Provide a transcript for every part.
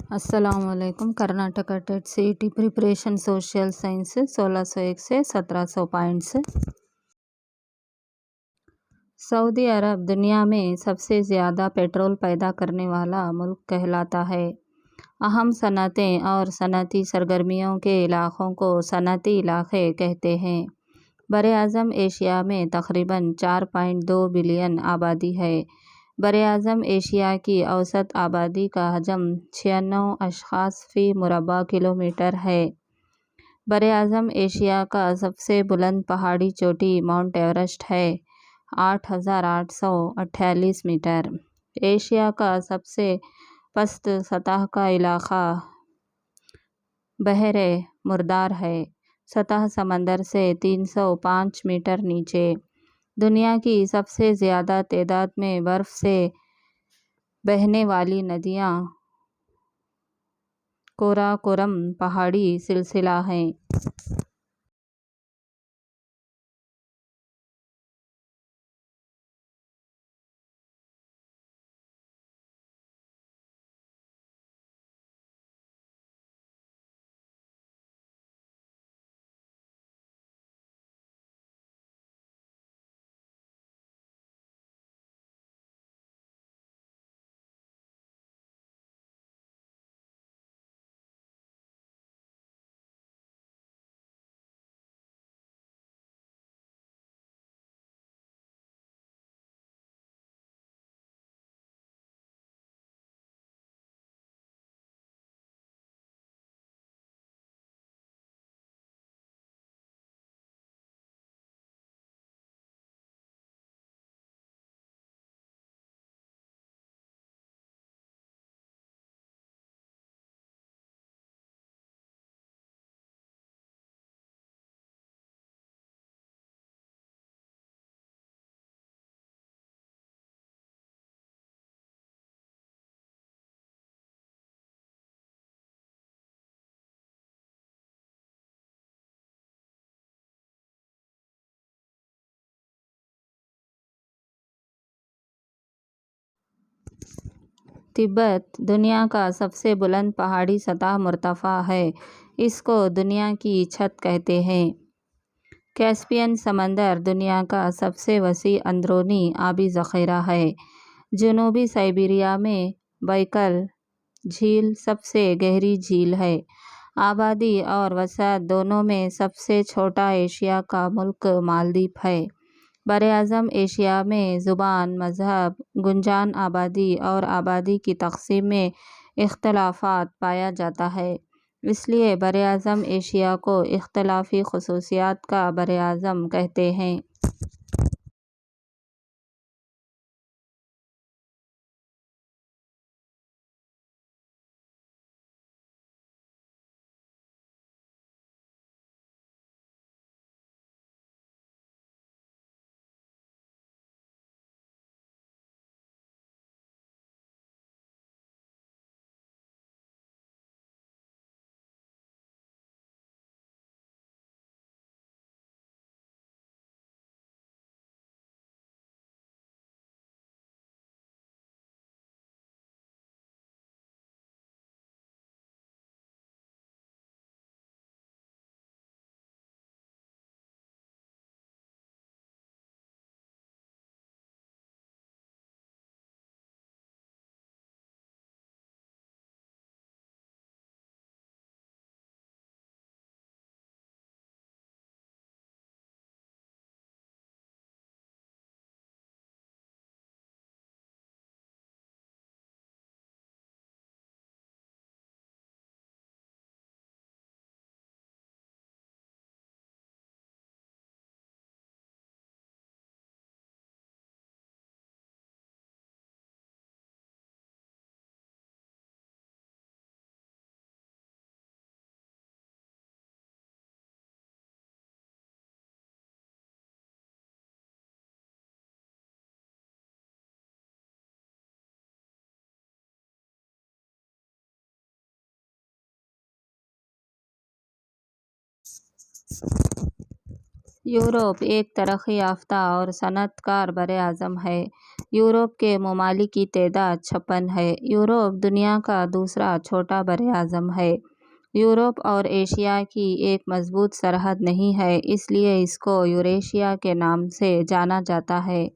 अस्सलामुअलैकुम। Karnataka TET CET preparation social science 1601 से 1700 points. Saudi अरब दुनिया में सबसे ज़्यादा पेट्रोल पैदा करने वाला मुल्क कहलाता है। अहम सनतें और सनती सरगर्मियों के इलाक़ों को सनती इलाक़े कहते हैं। बरे-आज़म एशिया में तकरीबन 4.2 बिलियन आबादी है। बरे-आज़म एशिया की औसत आबादी का हजम 96 अशख़ास फ़ी मुरबा किलोमीटर है। बरे-आज़म एशिया का सबसे बुलंद पहाड़ी चोटी माउंट एवरेस्ट है, 8,848 मीटर। एशिया का सबसे पस्त सतह का इलाक़ा बहरे मुर्दार है, सतह समंदर से 305 मीटर नीचे। दुनिया की सबसे ज़्यादा तादाद में बर्फ़ से बहने वाली नदियाँ काराकोरम पहाड़ी सिलसिला हैं। तिब्बत दुनिया का सबसे बुलंद पहाड़ी सतह मुर्तफ़ा है। इसको दुनिया की छत कहते हैं। कैस्पियन समंदर दुनिया का सबसे वसी अंदरूनी आबी ज़ख़ीरा है। जनूबी साइबेरिया में बैकल झील सबसे गहरी झील है। आबादी और वसाअत दोनों में सबसे छोटा एशिया का मुल्क मालदीव है। बरे-आज़म एशिया में ज़ुबान, मज़हब, गुंजान आबादी और आबादी की तक़सीम में इख्तलाफ़ात पाया जाता है। इसलिए बरे-आज़म एशिया को इख्तलाफ़ी ख़ुसूसियात का बरे-आज़म कहते हैं। यूरोप एक तरक्की याफ्ता और सनअतकार बरएआज़म है। यूरोप के ममालिक की तादाद 56 है। यूरोप दुनिया का दूसरा छोटा बरएआज़म है। यूरोप और एशिया की एक मजबूत सरहद नहीं है, इसलिए इसको यूरेशिया के नाम से जाना जाता है।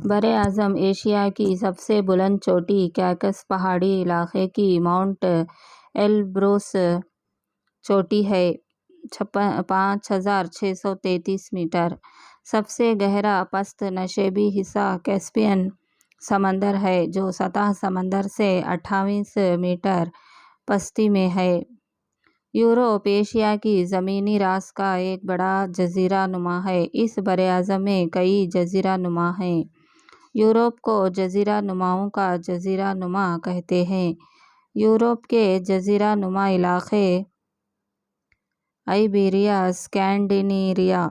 बरएआज़म एशिया की सबसे बुलंद चोटी कैकस पहाड़ी इलाके की माउंट एलब्रोस चोटी है, 5633 मीटर। सबसे गहरा पस्त नशेबी हिस्सा कैस्पियन समंदर है, जो सतह समंदर से 28 मीटर पस्ती में है। यूरोप एशिया की ज़मीनी रास का एक बड़ा जज़ीरा नुमा है। इस बरएआज़म में कई जज़ीरा नुमा हैं। यूरोप को जज़ीरा नुमाओं का जज़ीरा नुमा कहते हैं। यूरोप के जज़ीरा नुमा इलाक़े आइबेरिया, स्कैंडिनेविया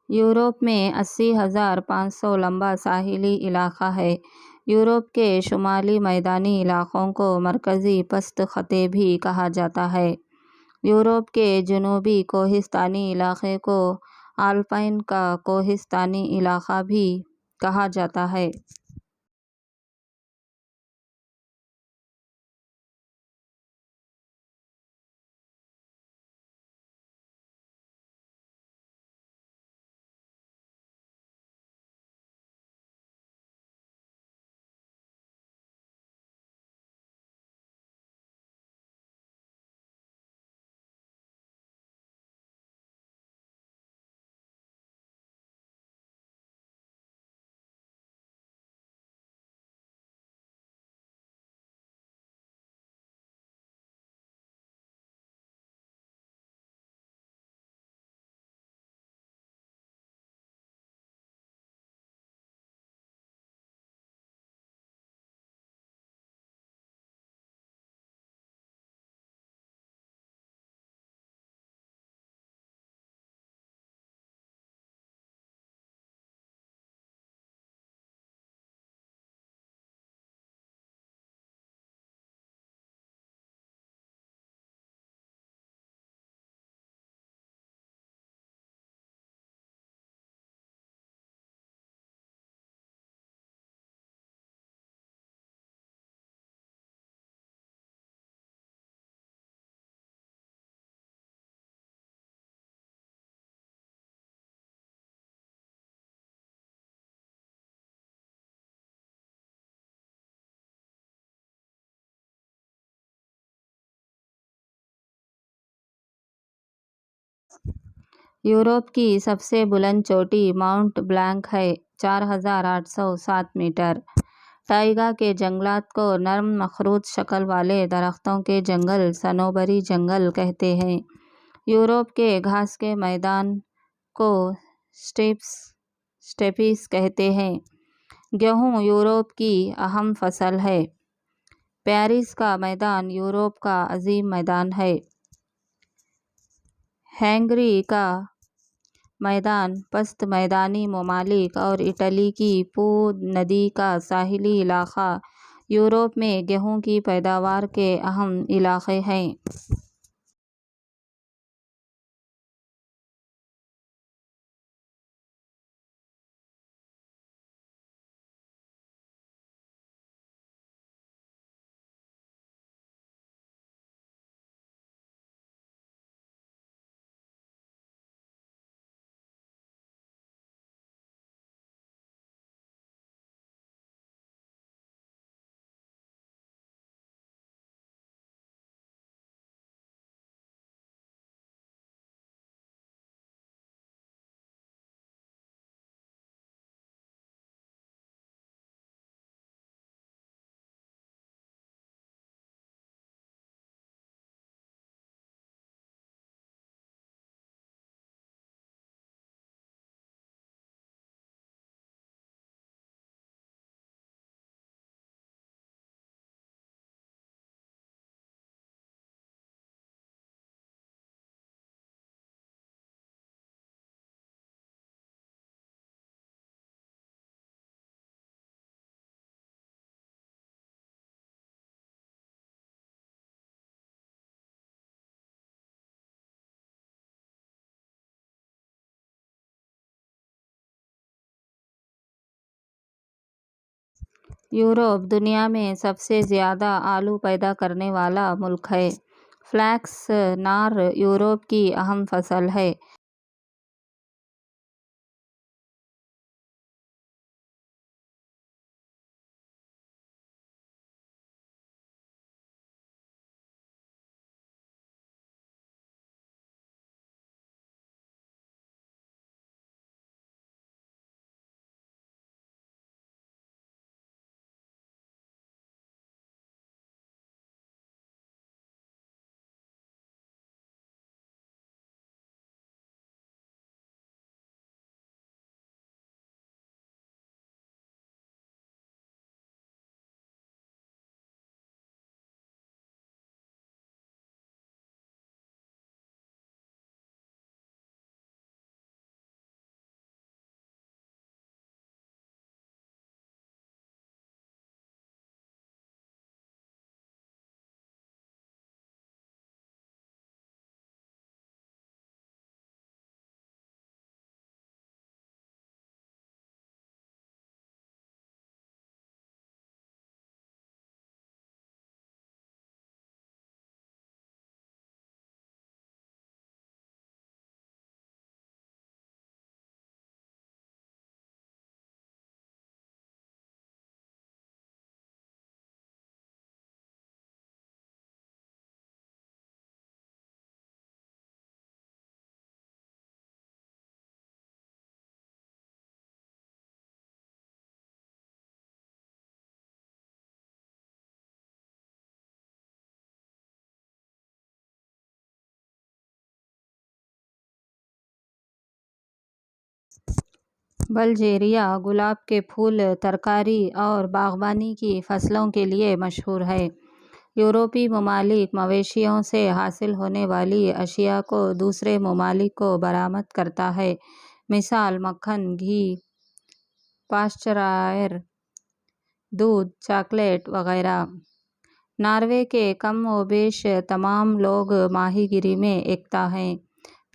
यूरोप में 80,500 लंबा साहिली इलाक़ा है। यूरोप के शुमाली मैदानी इलाक़ों को मरकज़ी पस्त ख़त्े भी कहा जाता है। यूरोप के जनूबी कोहिस्तानी इलाक़े को आल्पाइन का कोहिस्तानी इलाक़ा भी कहा जाता है। यूरोप की सबसे बुलंद चोटी माउंट ब्लैंक है, 4807 मीटर। टाइगा के जंगलात को नर्म मखरूत शक्ल वाले दरख्तों के जंगल सनोबरी जंगल कहते हैं। यूरोप के घास के मैदान को स्टेपीज कहते हैं। गेहूँ यूरोप की अहम फसल है। पेरिस का मैदान यूरोप का अजीम मैदान है। हंगरी का मैदान पस्त मैदानी ममालिक और इटली की पो नदी का साहिली इलाका यूरोप में गेहूं की पैदावार के अहम इलाके हैं। यूरोप दुनिया में सबसे ज़्यादा आलू पैदा करने वाला मुल्क है। फ्लैक्स नार यूरोप की अहम फसल है। बल्गेरिया गुलाब के फूल, तरकारी और बागवानी की फसलों के लिए मशहूर है। यूरोपी ममालिक मवेशियों से हासिल होने वाली अशिया को दूसरे ममालिक को बरामद करता है। मिसाल मक्खन, घी, पाश्चरायर दूध, चॉकलेट वगैरह। नॉर्वे के कम व बेश तमाम लोग माहीगिरी में एकता हैं।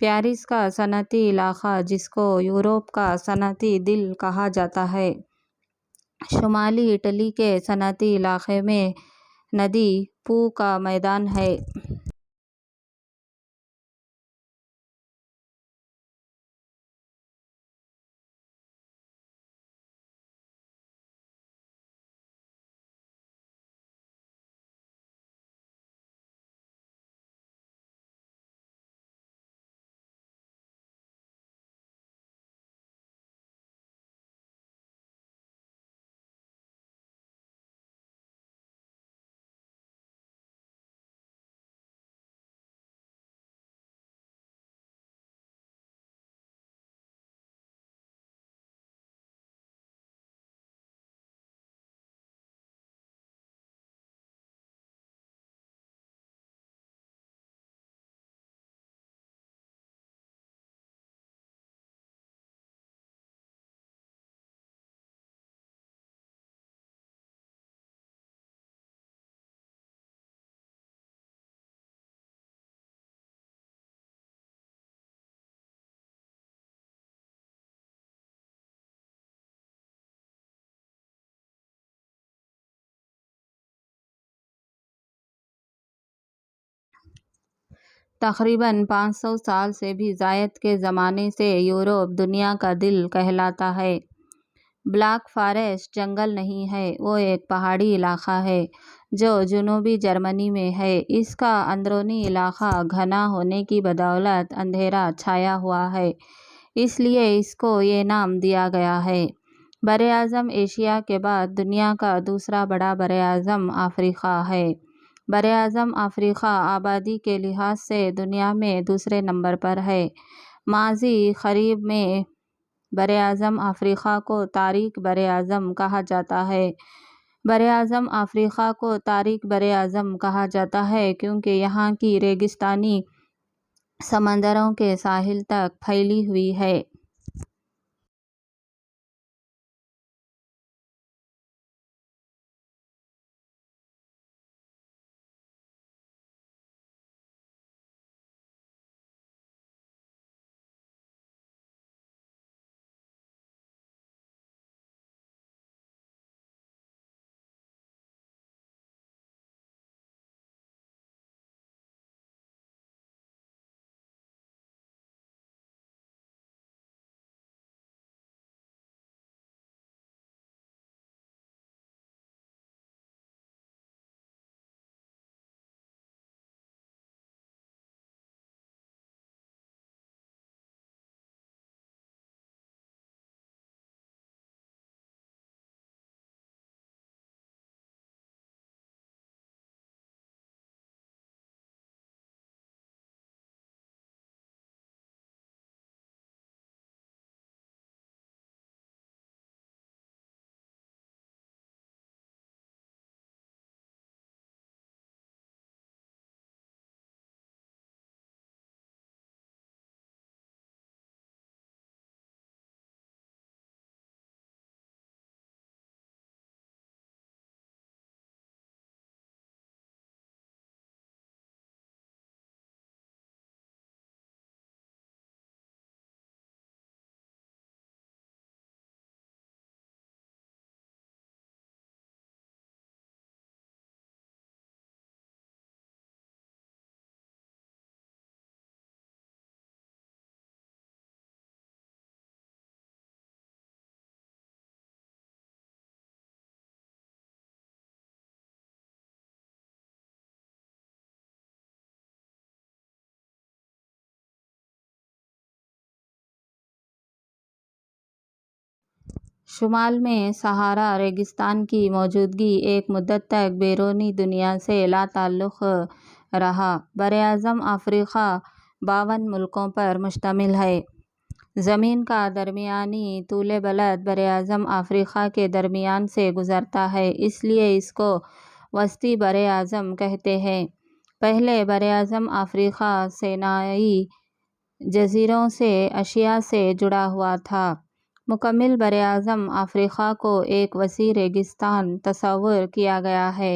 पेरिस का सनती इलाका, जिसको यूरोप का सनती दिल कहा जाता है, शुमाली इटली के सनती इलाके में नदी पू का मैदान है। तकरीबन 500 साल से भी ज़ायद के ज़माने से यूरोप दुनिया का दिल कहलाता है। ब्लैक फॉरेस्ट जंगल नहीं है, वो एक पहाड़ी इलाका है जो जनूबी जर्मनी में है। इसका अंदरूनी इलाका घना होने की बदौलत अंधेरा छाया हुआ है, इसलिए इसको ये नाम दिया गया है। बरे-आज़म एशिया के बाद दुनिया का दूसरा बड़ा बरे-आज़म अफ्रीका है। बरे-आज़म अफ्रीका आबादी के लिहाज से दुनिया में दूसरे नंबर पर है। माजी करीब में बरे-आज़म अफ्रीका को तारिक बरे-आज़म कहा जाता है। बरे-आज़म अफ्रीका को तारिक बरे-आज़म कहा जाता है क्योंकि यहाँ की रेगिस्तानी समंदरों के साहिल तक फैली हुई है। शुमाल में सहारा रेगिस्तान की मौजूदगी एक मुद्दत तक बैरूनी दुनिया से लाताल्लुक़ रहा। बरे-आज़म अफ्रीका 52 मुल्कों पर मुश्तमिल है। ज़मीन का दरमियानी तूल बलद बरे-आज़म अफ्रीका के दरमियान से गुज़रता है, इसलिए इसको वस्ती बरे-आज़म कहते हैं। पहले बरे-आज़म अफ्रीका सीनाई जज़ीरों से एशिया से जुड़ा हुआ था। मुकम्मिल बरे-आज़म अफ्रीका को एक वसी रेगिस्तान तस्वुर किया गया है।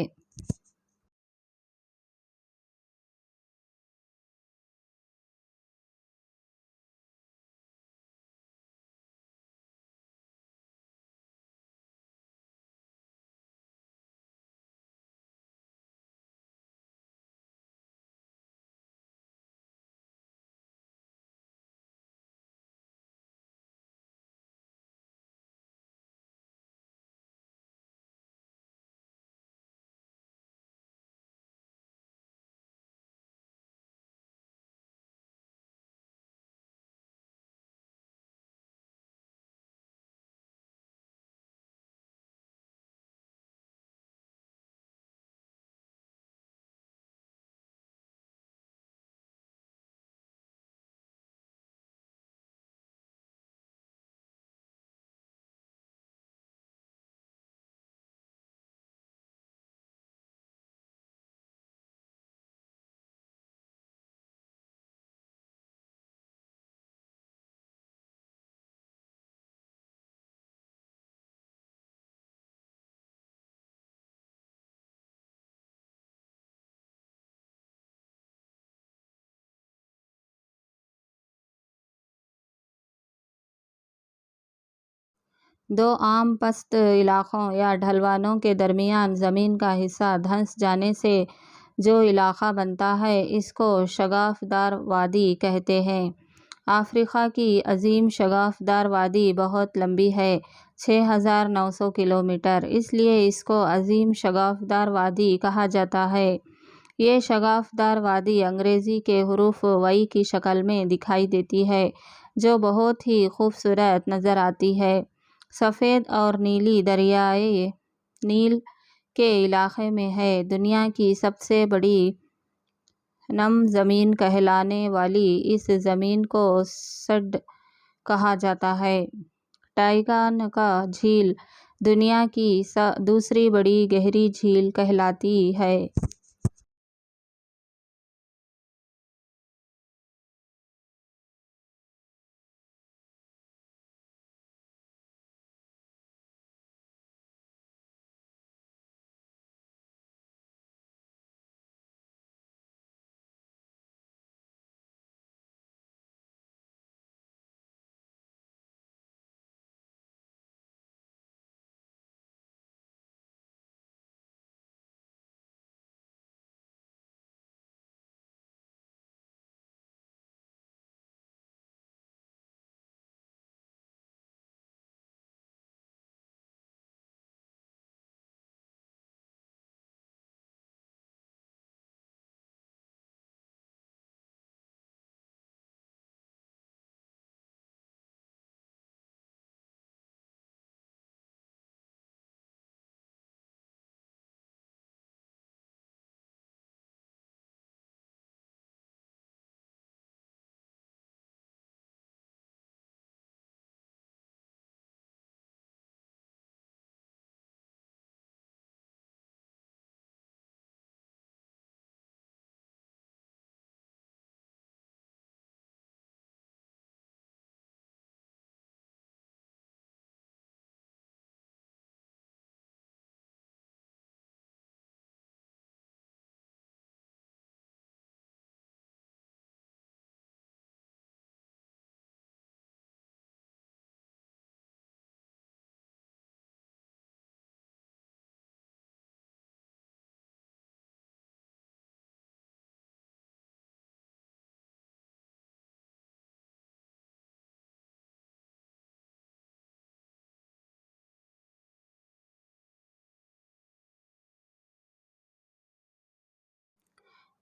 दो आम पस्त इलाक़ों या ढलवानों के दरमियान ज़मीन का हिस्सा धंस जाने से जो इलाका बनता है इसको शगाफदार वादी कहते हैं। अफ्रीका की अजीम शगाफदार वादी बहुत लंबी है, 6,900 किलोमीटर, इसलिए इसको अजीम शगाफदार वादी कहा जाता है। ये शगाफदार वादी अंग्रेज़ी के हुरूफ वई की शक्ल में दिखाई देती है, जो बहुत ही खूबसूरत नज़र आती है। सफ़ेद और नीली दरियाए नील के इलाके में है। दुनिया की सबसे बड़ी नम ज़मीन कहलाने वाली इस ज़मीन को सड कहा जाता है। टांगान्यिका झील दुनिया की दूसरी बड़ी गहरी झील कहलाती है।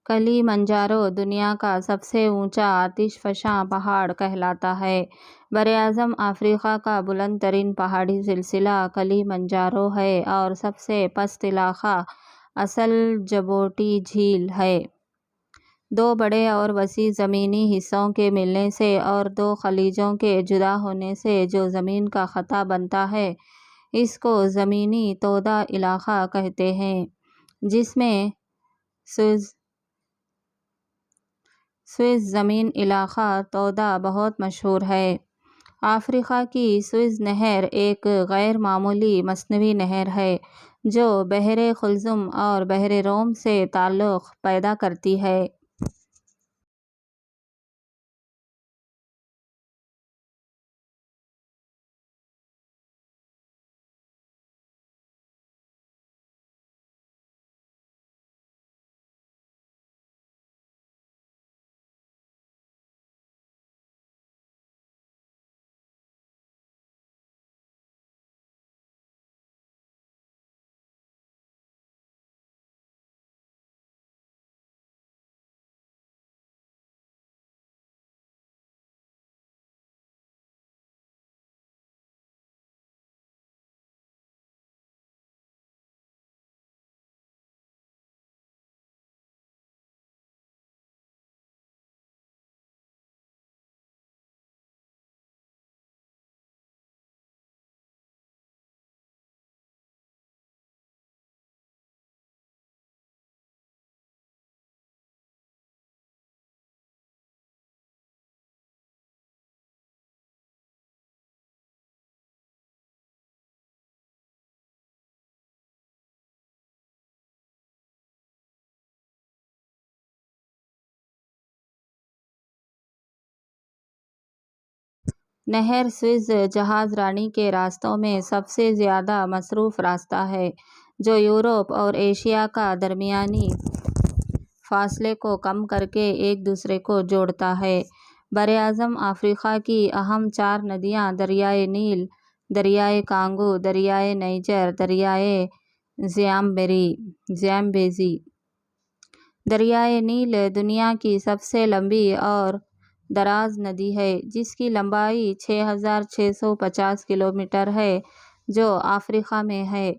किलिमंजारो दुनिया का सबसे ऊंचा आतिशफ़शा पहाड़ कहलाता है। बरएज़म अफ्रीका का बुलंद तरीन पहाड़ी सिलसिला किलिमंजारो है और सबसे पस्त इलाका असल जबोटी झील है। दो बड़े और वसी ज़मीनी हिस्सों के मिलने से और दो खलीजों के जुदा होने से जो ज़मीन का ख़ता बनता है, इसको ज़मीनी तोदा इलाका कहते हैं, जिसमें स्विस ज़मीन इलाका तोदा बहुत मशहूर है। अफ्रीका की स्विस नहर एक गैर मामूली मसनवी नहर है, जो बहरे कुल्ज़ुम और बहरे रोम से ताल्लुक़ पैदा करती है। नहर स्विस जहाज़ रानी के रास्तों में सबसे ज़्यादा मसरूफ़ रास्ता है, जो यूरोप और एशिया का दरमियानी फासले को कम करके एक दूसरे को जोड़ता है। बरआज़म अफ्रीका की अहम 4 नदियाँ दरियाए नील, दरियाए कांगो, दरियाए नाइजर, दरियाए ज़्याम्बेज़ी। दरियाए नील दुनिया की सबसे लंबी और दराज नदी है, जिसकी लंबाई 6,650 किलोमीटर है, जो अफ्रीका में है।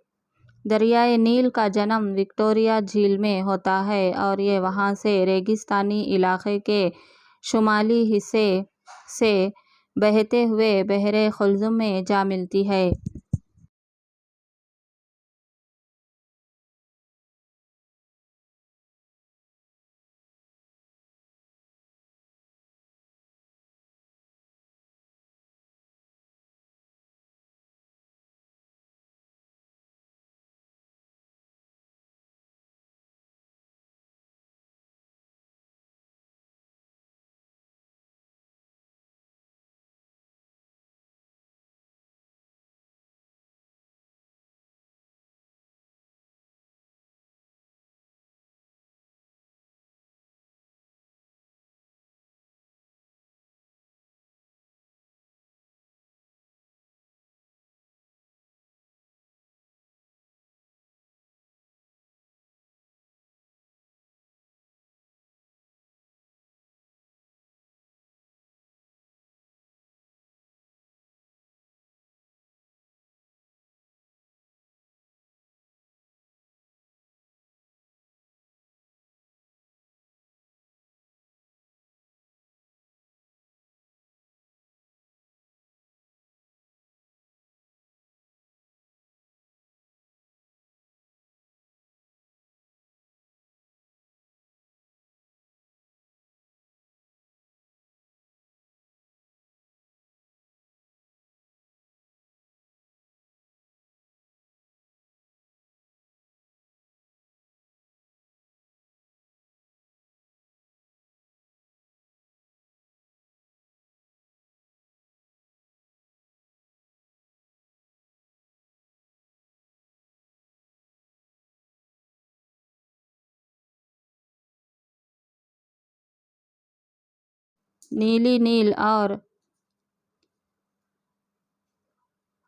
दरियाए नील का जन्म विक्टोरिया झील में होता है और ये वहाँ से रेगिस्तानी इलाके के शुमाली हिस्से से बहते हुए बहरे खुल्ज़ुम में जा मिलती है। नीली नील और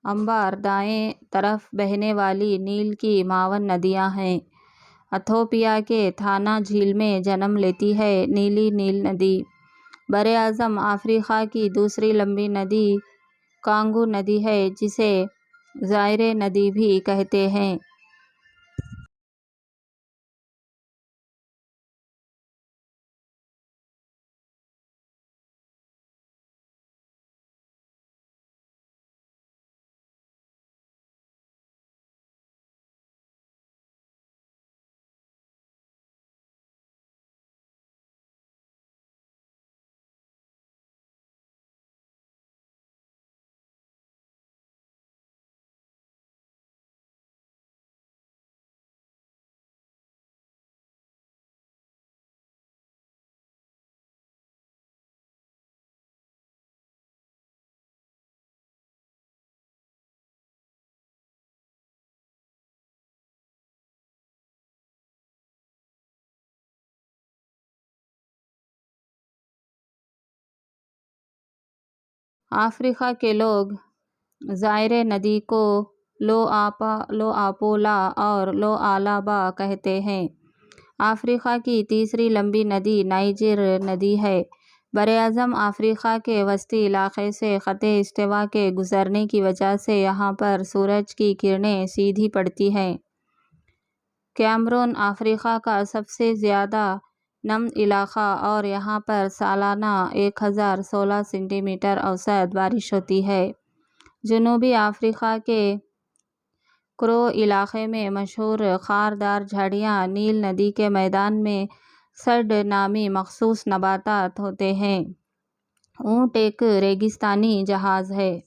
अंबार दाएं तरफ बहने वाली नील की मावन नदियां हैं। इथोपिया के थाना झील में जन्म लेती है नीली नील नदी। बरआज़म अफ्रीका की दूसरी लंबी नदी कांगो नदी है, जिसे ज़ाइरे नदी भी कहते हैं। अफ्रीका के लोग ज़ाइरे नदी को लोआपोला और लोआलाबा कहते हैं। अफ्रीका की तीसरी लंबी नदी नाइजर नदी है। बरआज़म अफ्रीका के वस्ती इलाके से ख़त्े इस्तिवा के गुज़रने की वजह से यहाँ पर सूरज की किरणें सीधी पड़ती हैं। कैमरून अफ्रीका का सबसे ज़्यादा नम इलाका और यहाँ पर सालाना 1016 सेंटीमीटर औसत बारिश होती है। जनूबी अफ्रीका के क्रो इलाके में मशहूर खारदार झाड़ियाँ नील नदी के मैदान में सड नामी मखसूस नबातात होते हैं। ऊँट एक रेगिस्तानी जहाज़ है।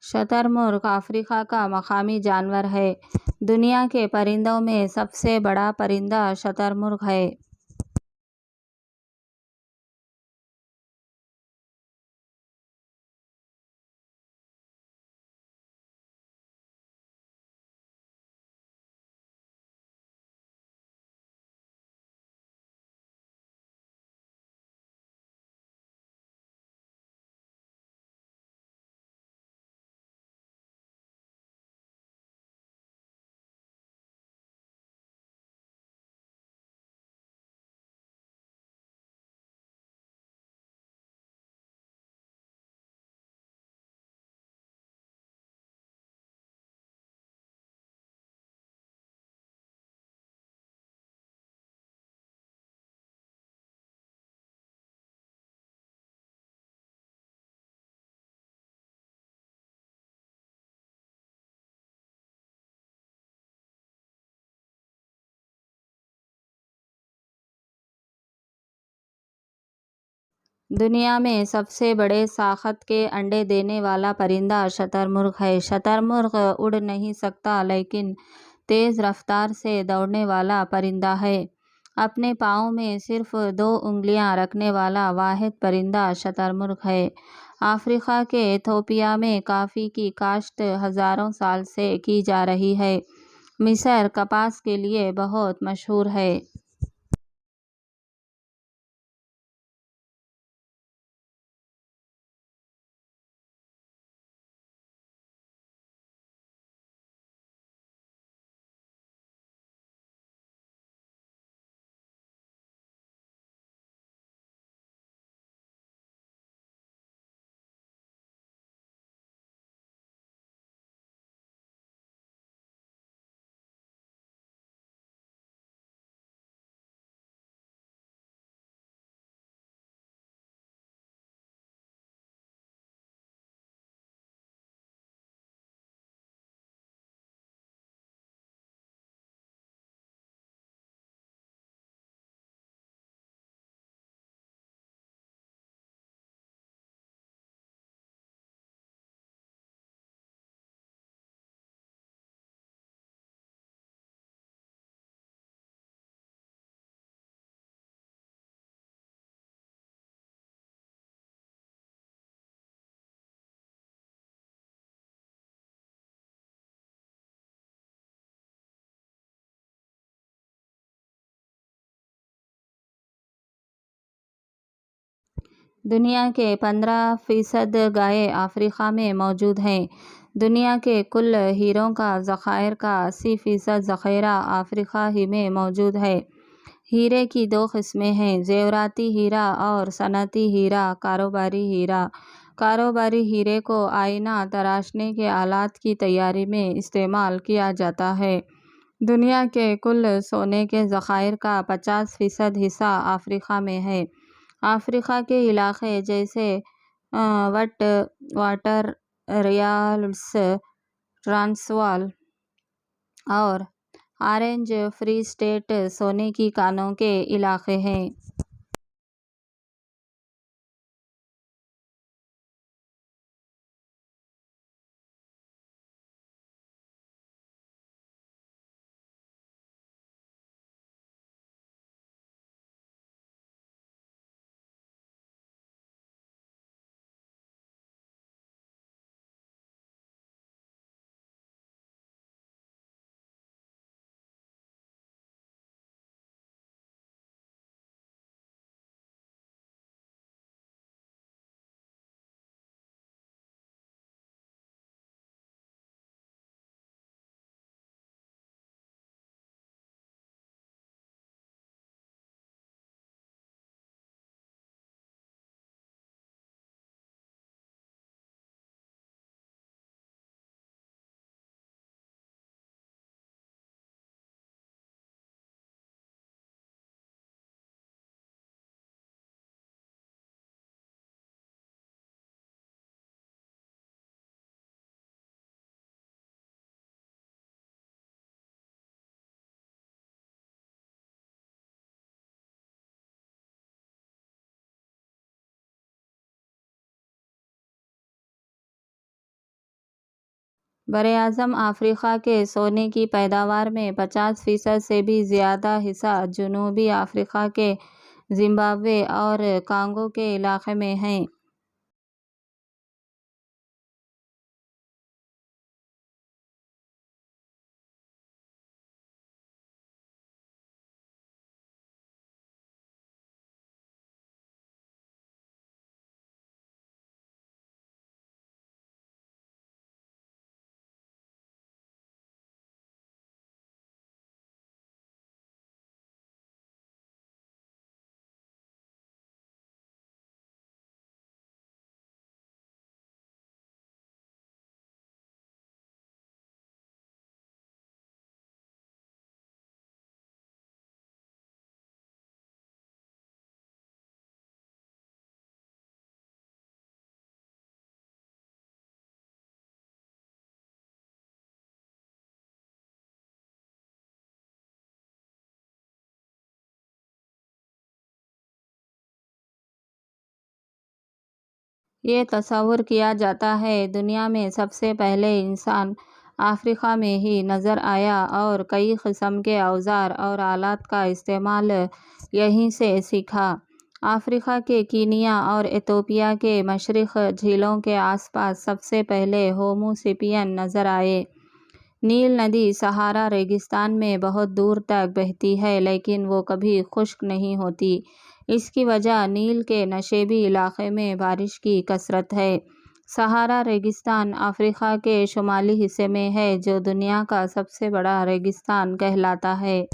शतरमुर्ग अफ्रीका का मकामी जानवर है। दुनिया के परिंदों में सबसे बड़ा परिंदा शतरमुर्ग है। दुनिया में सबसे बड़े साख़त के अंडे देने वाला परिंदा शतरमुर्ग है। शतरमुर्ग उड़ नहीं सकता लेकिन तेज़ रफ्तार से दौड़ने वाला परिंदा है। अपने पाँव में सिर्फ 2 उंगलियां रखने वाला वाहिद परिंदा शतरमुर्ग है। अफ्रीका के इथोपिया में कॉफ़ी की काश्त हज़ारों साल से की जा रही है। मिस्र कपास के लिए बहुत मशहूर है। दुनिया के 15% गायें अफ्रीका में मौजूद हैं। दुनिया के कुल हीरों का ज़ख़ायर का 80% ज़ख़ीरा अफ्रीका ही में मौजूद है। हीरे की 2 किस्में हैं, ज़ेवराती हीरा और सनअती हीरा। कारोबारी हीरा। कारोबारी हीरे को आईना तराशने के आलात की तैयारी में इस्तेमाल किया जाता है। दुनिया के कुल सोने के ज़ख़ायर का 50% हिस्सा अफ्रीका में है। अफ्रीका के इलाक़े जैसे वट वाटर रियाल्स, ट्रांसवाल और ऑरेंज फ्री स्टेट सोने की खानों के इलाक़े हैं। बरएआज़म अफ्रीका के सोने की पैदावार में 50% से भी ज़्यादा हिस्सा जनूबी अफ्रीका के जिम्बाब्वे और कांगो के इलाके में है। ये तस्वुर किया जाता है दुनिया में सबसे पहले इंसान अफ्रीका में ही नज़र आया और कई किस्म के औज़ार और आलात का इस्तेमाल यहीं से सीखा। अफ्रीका के कीनिया और इथियोपिया के मशरिक़ झीलों के आसपास सबसे पहले होमो सेपियन नज़र आए। नील नदी सहारा रेगिस्तान में बहुत दूर तक बहती है, लेकिन वो कभी खुश्क नहीं होती। इसकी वजह नील के नशेबी इलाके में बारिश की कसरत है। सहारा रेगिस्तान अफ्रीका के शुमाली हिस्से में है, जो दुनिया का सबसे बड़ा रेगिस्तान कहलाता है।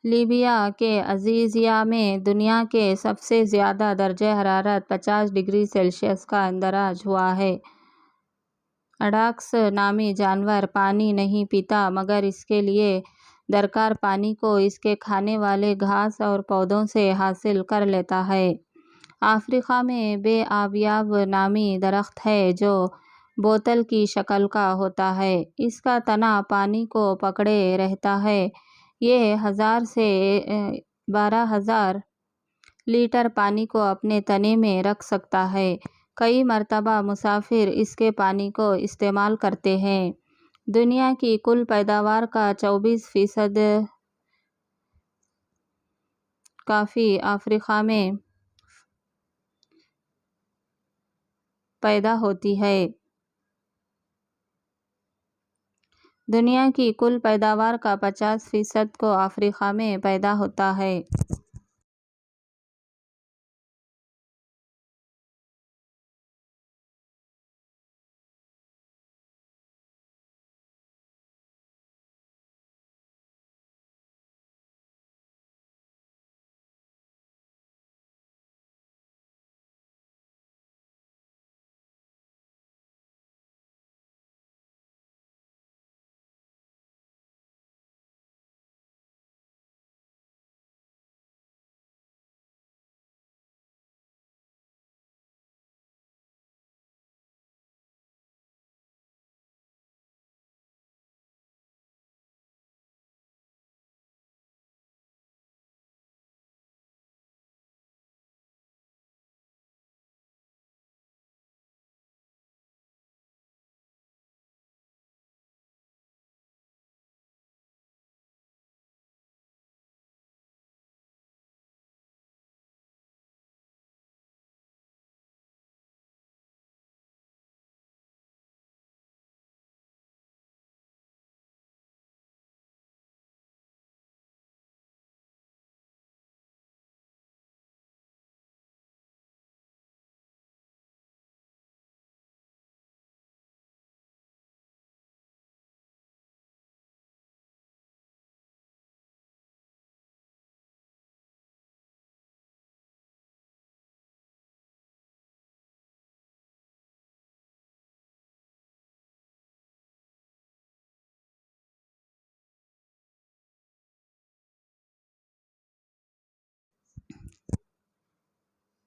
लीबिया के अज़ीज़िया में दुनिया के सबसे ज़्यादा दर्जे हरारत 50 डिग्री सेल्सियस का अंदराज हुआ है। अडॉक्स नामी जानवर पानी नहीं पीता, मगर इसके लिए दरकार पानी को इसके खाने वाले घास और पौधों से हासिल कर लेता है। अफ्रीका में बेआबियाब नामी दरख्त है, जो बोतल की शक्ल का होता है। इसका तना पानी को पकड़े रहता है। ये 1000 से 12,000 लीटर पानी को अपने तने में रख सकता है। कई मर्तबा मुसाफिर इसके पानी को इस्तेमाल करते हैं। दुनिया की कुल पैदावार का 24% कॉफ़ी अफ्रीका में पैदा होती है। दुनिया की कुल पैदावार का 50% को अफ्रीका में पैदा होता है।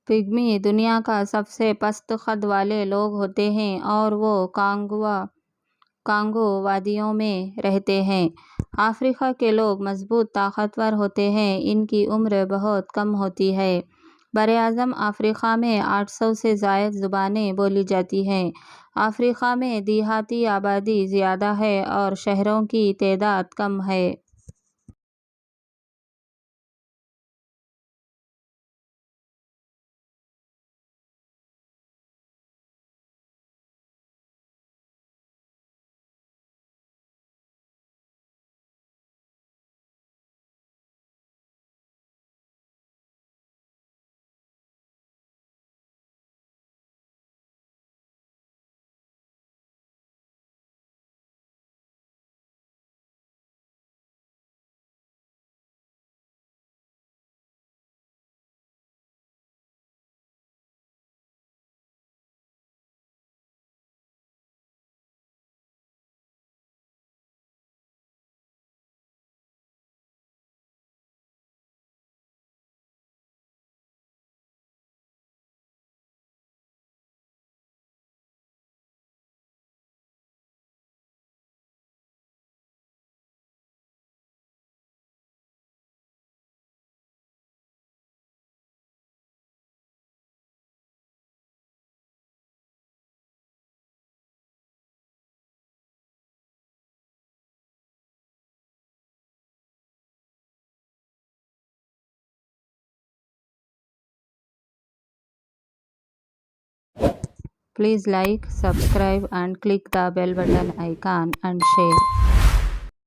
पिग्मी दुनिया का सबसे पस्त कद वाले लोग होते हैं और वो कांगो वादियों में रहते हैं। अफ्रीका के लोग मजबूत ताकतवर होते हैं। इनकी उम्र बहुत कम होती है। बरआज़म अफ्रीका में 800 से ज़ायद ज़ुबानें बोली जाती हैं। अफ्रीका में देहाती आबादी ज़्यादा है और शहरों की तादाद कम है। Please like, subscribe and click the bell button icon and share.